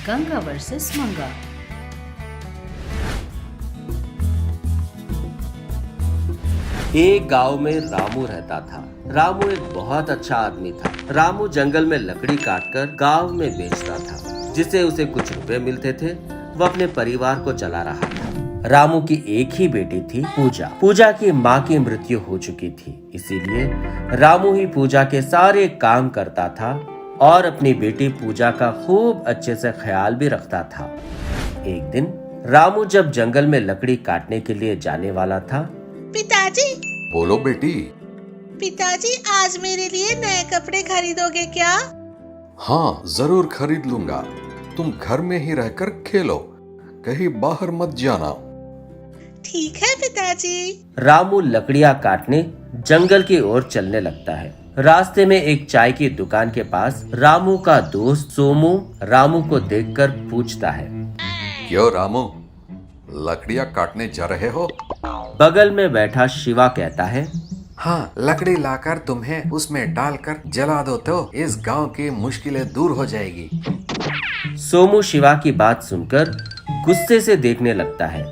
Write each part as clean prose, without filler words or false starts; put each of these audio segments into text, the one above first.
Ganga versus मंगा। एक गांव में रामू रहता था। रामू एक बहुत अच्छा आदमी था। रामू जंगल में लकड़ी काटकर गांव में बेचता था, जिससे उसे कुछ रुपए मिलते थे। वह अपने परिवार को चला रहा था। रामू की एक ही बेटी थी, पूजा। पूजा की माँ की मृत्यु हो चुकी थी, इसीलिए रामू ही पूजा के सारे काम करता था और अपनी बेटी पूजा का खूब अच्छे से ख्याल भी रखता था। एक दिन रामू जब जंगल में लकड़ी काटने के लिए जाने वाला था। पिताजी। बोलो बेटी। पिताजी, आज मेरे लिए नए कपड़े खरीदोगे क्या? हाँ, जरूर खरीद लूंगा। तुम घर में ही रहकर खेलो, कहीं बाहर मत जाना। ठीक है पिताजी। रामू लकड़ियां काटने जंगल की ओर चलने लगता है। रास्ते में एक चाय की दुकान के पास रामू का दोस्त सोमू रामू को देखकर पूछता है, क्यों रामू, लकड़ियां काटने जा रहे हो? बगल में बैठा शिवा कहता है, हाँ, लकड़ी लाकर तुम्हें उसमें डालकर जला दो तो इस गांव की मुश्किलें दूर हो जाएगी। सोमू शिवा की बात सुनकर गुस्से से देखने लगता है।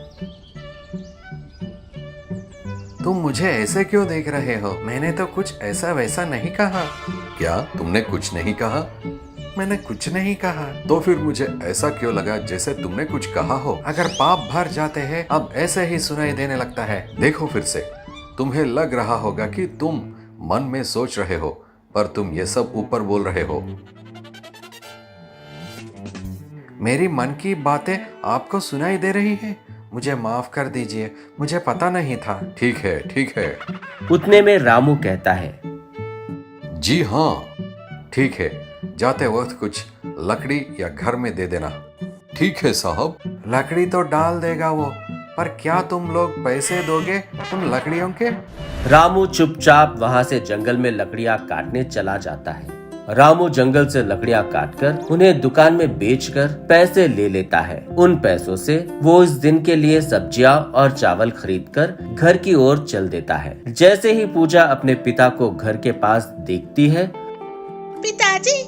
तुम मुझे ऐसे क्यों देख रहे हो? मैंने तो कुछ ऐसा वैसा नहीं कहा। क्या तुमने कुछ नहीं कहा? मैंने कुछ नहीं कहा। तो फिर मुझे ऐसा क्यों लगा जैसे तुमने कुछ कहा हो? अगर पाप भर जाते हैं अब ऐसे ही सुनाई देने लगता है। देखो फिर से, तुम्हें लग रहा होगा कि तुम मन में सोच रहे हो, पर तुम ये सब ऊपर बोल रहे हो। मेरी मन की बातें आपको सुनाई दे रही है। मुझे माफ कर दीजिए, मुझे पता नहीं था। ठीक है, ठीक है। उतने में रामू कहता है, जी हाँ, ठीक है। जाते वक्त कुछ लकड़ी या घर में दे देना। ठीक है साहब। लकड़ी तो डाल देगा वो, पर क्या तुम लोग पैसे दोगे उन लकड़ियों के? रामू चुपचाप वहां से जंगल में लकड़ियां काटने चला जाता है। रामू जंगल से लकड़ियां काटकर उन्हें दुकान में बेचकर पैसे ले लेता है। उन पैसों से वो इस दिन के लिए सब्जियां और चावल खरीदकर घर की ओर चल देता है। जैसे ही पूजा अपने पिता को घर के पास देखती है, पिताजी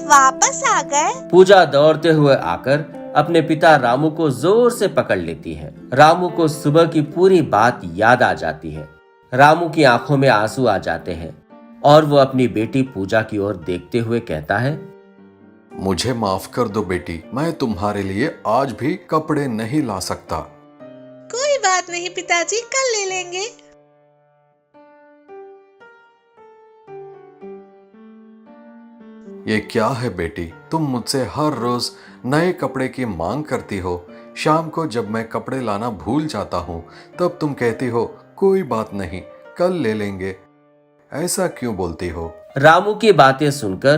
वापस आ गए? पूजा दौड़ते हुए आकर अपने पिता रामू को जोर से पकड़ लेती है। रामू को सुबह की पूरी बात याद आ जाती है। रामू की आंखों में आंसू आ जाते हैं और वो अपनी बेटी पूजा की ओर देखते हुए कहता है, मुझे माफ कर दो बेटी, मैं तुम्हारे लिए आज भी कपड़े नहीं ला सकता। कोई बात नहीं पिताजी, कल ले लेंगे। ये क्या है बेटी, तुम मुझसे हर रोज नए कपड़े की मांग करती हो। शाम को जब मैं कपड़े लाना भूल जाता हूँ तब तुम कहती हो कोई बात नहीं, कल ले लेंगे। ऐसा क्यों बोलती हो? रामू की बातें सुनकर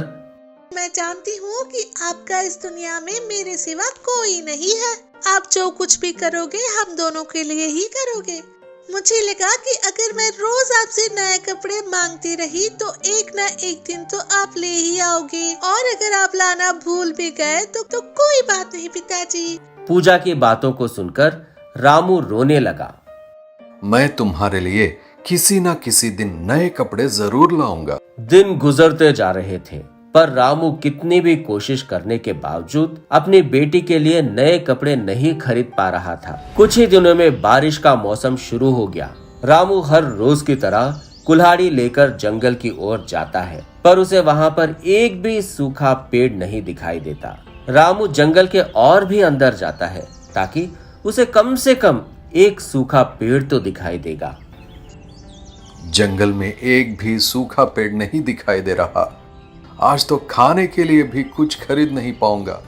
मैं जानती हूँ कि आपका इस दुनिया में मेरे सिवा कोई नहीं है। आप जो कुछ भी करोगे हम दोनों के लिए ही करोगे। मुझे लगा कि अगर मैं रोज आपसे नए कपड़े मांगती रही तो एक न एक दिन तो आप ले ही आओगे, और अगर आप लाना भूल भी गए तो कोई बात नहीं पिताजी। पूजा की बातों को सुनकर रामू रोने लगा। मैं तुम्हारे लिए किसी न किसी दिन नए कपड़े जरूर लाऊंगा। दिन गुजरते जा रहे थे, पर रामू कितनी भी कोशिश करने के बावजूद अपनी बेटी के लिए नए कपड़े नहीं खरीद पा रहा था। कुछ ही दिनों में बारिश का मौसम शुरू हो गया। रामू हर रोज की तरह कुल्हाड़ी लेकर जंगल की ओर जाता है, पर उसे वहां पर एक भी सूखा पेड़ नहीं दिखाई देता। रामू जंगल के और भी अंदर जाता है ताकि उसे कम से कम एक सूखा पेड़ तो दिखाई देगा। जंगल में एक भी सूखा पेड़ नहीं दिखाई दे रहा। आज तो खाने के लिए भी कुछ खरीद नहीं पाऊंगा।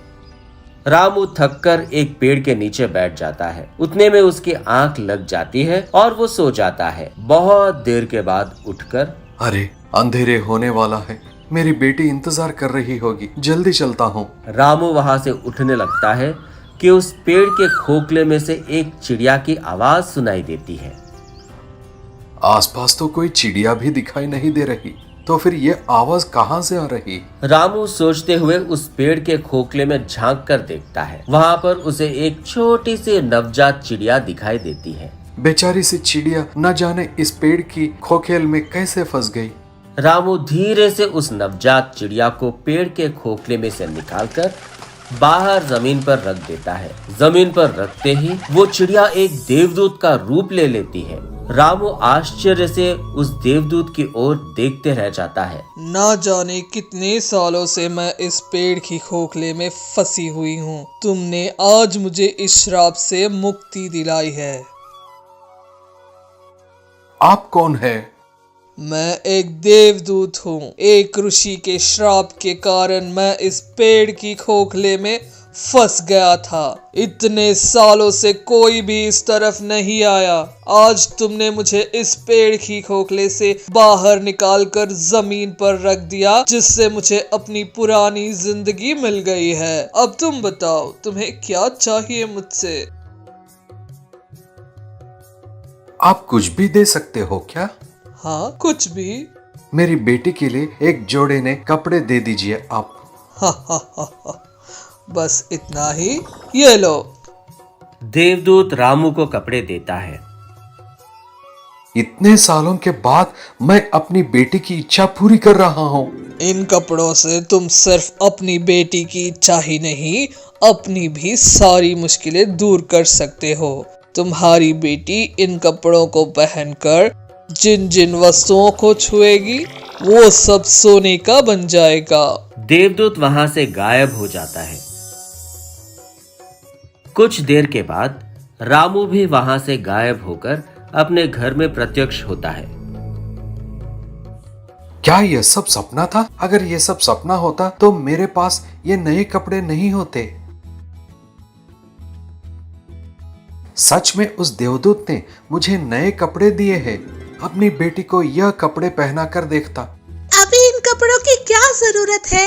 रामू थककर एक पेड़ के नीचे बैठ जाता है। उतने में उसकी आंख लग जाती है और वो सो जाता है। बहुत देर के बाद उठकर, अरे अंधेरे होने वाला है, मेरी बेटी इंतजार कर रही होगी, जल्दी चलता हूँ। रामू वहां से उठने लगता है कि उस पेड़ के खोखले में से एक चिड़िया की आवाज सुनाई देती है। आसपास तो कोई चिड़िया भी दिखाई नहीं दे रही, तो फिर ये आवाज कहाँ से आ रही? रामू सोचते हुए उस पेड़ के खोखले में झांक कर देखता है। वहाँ पर उसे एक छोटी सी नवजात चिड़िया दिखाई देती है। बेचारी सी चिड़िया न जाने इस पेड़ की खोखेल में कैसे फंस गई। रामू धीरे से उस नवजात चिड़िया को पेड़ के खोखले में से निकालकर बाहर जमीन पर रख देता है। जमीन पर रखते ही वो चिड़िया एक देवदूत का रूप ले लेती है। रामू आश्चर्य से उस देवदूत की ओर देखते रह जाता है। ना जाने कितने सालों से मैं इस पेड़ की खोखले में फंसी हुई हूँ। तुमने आज मुझे इस श्राप से मुक्ति दिलाई है। आप कौन है? मैं एक देवदूत हूँ। एक ऋषि के श्राप के कारण मैं इस पेड़ की खोखले में फंस गया था। इतने सालों से कोई भी इस तरफ नहीं आया। आज तुमने मुझे इस पेड़ की खोखले से बाहर निकालकर जमीन पर रख दिया, जिससे मुझे अपनी पुरानी जिंदगी मिल गई है। अब तुम बताओ, तुम्हें क्या चाहिए मुझसे? आप कुछ भी दे सकते हो क्या? हाँ, कुछ भी। मेरी बेटी के लिए एक जोड़े ने कपड़े दे दीजिए आप। हा हा हा हा, बस इतना ही। ये लो। देवदूत रामू को कपड़े देता है। इतने सालों के बाद मैं अपनी बेटी की इच्छा पूरी कर रहा हूँ। इन कपड़ों से तुम सिर्फ अपनी बेटी की इच्छा ही नहीं, अपनी भी सारी मुश्किलें दूर कर सकते हो। तुम्हारी बेटी इन कपड़ों को पहनकर जिन जिन वस्तुओं को छुएगी वो सब सोने का बन जाएगा। देवदूत वहां से गायब हो जाता है। कुछ देर के बाद रामू भी वहां से गायब होकर अपने घर में प्रत्यक्ष होता है। क्या यह सब सपना था? अगर यह सब सपना होता तो मेरे पास ये नए कपड़े नहीं होते। सच में उस देवदूत ने मुझे नए कपड़े दिए हैं। अपनी बेटी को यह कपड़े पहना कर देखता। अभी इन कपड़ों की क्या जरूरत है?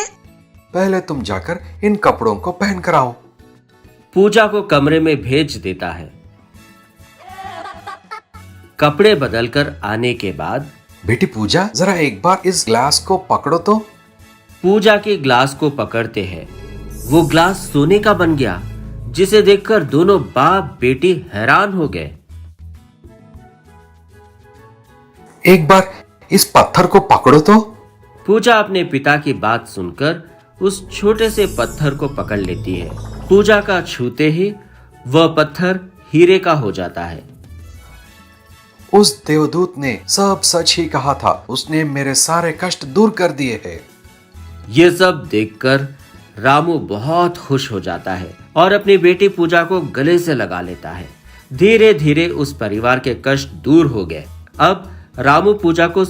पहले तुम जाकर इन कपड़ों को पहन कर आओ। पूजा को कमरे में भेज देता है। कपड़े बदलकर आने के बाद बेटी पूजा, जरा एक बार इस ग्लास को पकड़ो तो। पूजा के ग्लास को पकड़ते हैं। वो ग्लास सोने का बन गया, जिसे देखकर दोनों बाप बेटी हैरान हो गए। एक बार इस पत्थर को पकड़ो तो। पूजा अपने पिता की बात सुनकर उस छोटे से पत्थर को पकड़ लेती है। पूजा का छूते ही वह पत्थर हीरे का हो जाता है। उस देवदूत ने सब सच ही कहा था। उसने मेरे सारे कष्ट दूर कर दिए हैं। ये सब देखकर रामू बहुत खुश हो जाता है और अपनी बेटी पूजा को गले से लगा लेता है। धीरे धीरे उस परिवार के कष्ट दूर हो गए। अब रामू पूजा को